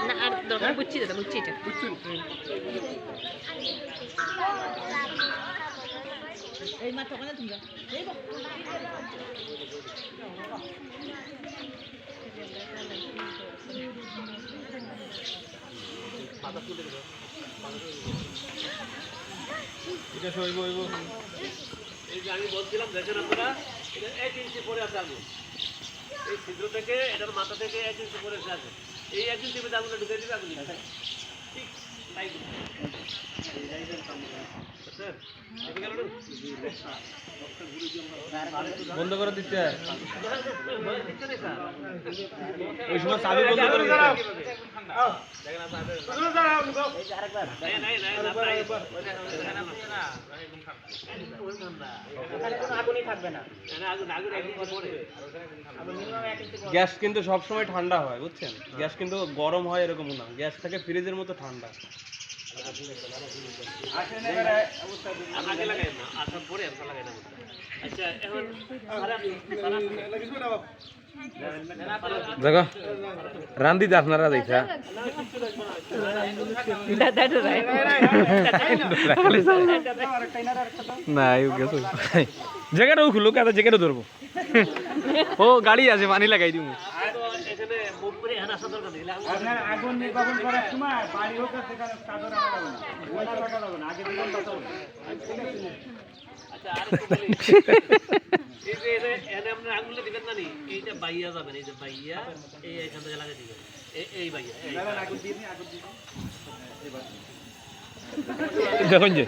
না আর দরকার বুঝছি দাদা বুঝছি এটা এই মাত্র ওখানে তুমি যাও এটা সইব হইব এই যে আমি বলছিলাম দেখেন আপনারা এটা 1 ইঞ্চি পরে আছে আগুন এই ছিদ্র থেকে এটার মাথা থেকে 1 ইঞ্চি পরে আছে এই 1 ইঞ্চি মধ্যে আগুনটা ঢুকে দিবে আগুন ঠিক তাই বন্ধ করে দিতে ওই সময় চাবি বন্ধ করে দিতে গ্যাস কিন্তু সবসময় ঠান্ডা হয় বুঝছেন গ্যাস কিন্তু গরম হয় এরকম না গ্যাস থাকে ফ্রিজের মতো ঠান্ডা দেখো রান্ধি দাস না রাইছা না জায়গাটাও খুলো কাদা জায়গাটা ধরবো ও গাড়ি আছে পানি লাগাই দিব আগুন নির্বাপন করার সময় বাড়ি হোক কাদর না আগে দিলাম আচ্ছা আর এই যে এনে আপনি আগুনটা দিবেন না নি এইটা বাইয়া যাবেন এই যে বাইয়া এই এখান থেকে লাগিয়ে দিবেন এই বাইয়া আগুন দিয়ে আগুন দিয়ে দেখুন যে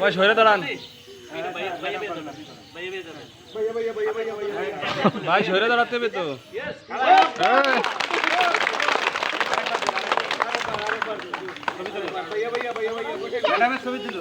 ভাই সরে দাঁড়ান ভাই সরে দাঁড়াতে হবে তো ছবি দিল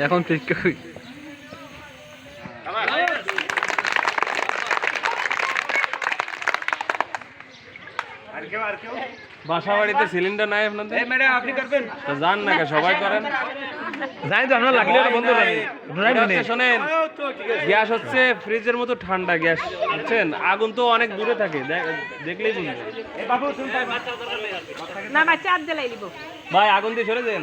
এখন ঠিক কই বাসা বাড়িতে সিলিন্ডার নাই আপনাদের ম্যাডাম আপনি করবেন তো যান না সবাই করেন জানি তো আমরা লাগলে বন্ধ করি শোনেন গ্যাস হচ্ছে ফ্রিজের মতো ঠান্ডা গ্যাস বুঝছেন আগুন তো অনেক দূরে থাকে দেখলেই বুঝবেন না বাচ্চা আর জ্বালাই দিব ভাই আগুন দিয়ে সরে দেন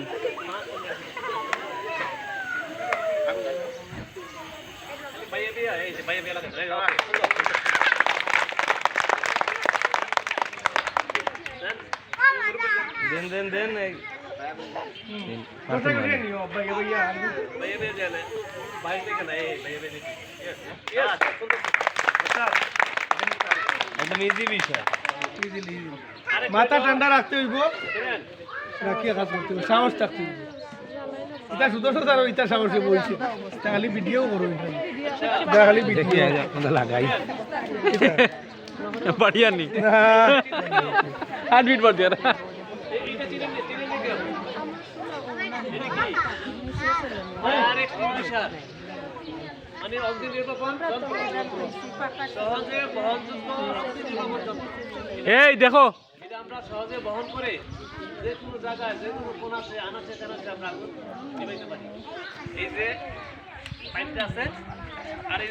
দেন দেন দেন একদম ইজি বিষয় মাথা ঠান্ডা রাখতে হইব রাখিয়া কাজ করতে হইব সাহস থাকতে হইব এটা সুদর্শন স্যার ইটা সাহসে বলছে খালি ভিডিও করো খালি ভিডিও লাগাই बढ़िया नहीं हाथ बीट बढ़ दिया মানে অগ্নি নির্বাপন সহজে বহনযোগ্য অগ্নি নির্বাপন এই দেখো এটা আমরা সহজে বহন করে যে কোনো জায়গায় যে কোনো কোনাতে আনাচে কানাচে আমরা আগুন নিভাইতে পারি এই যে পাইপটা আছে আর এই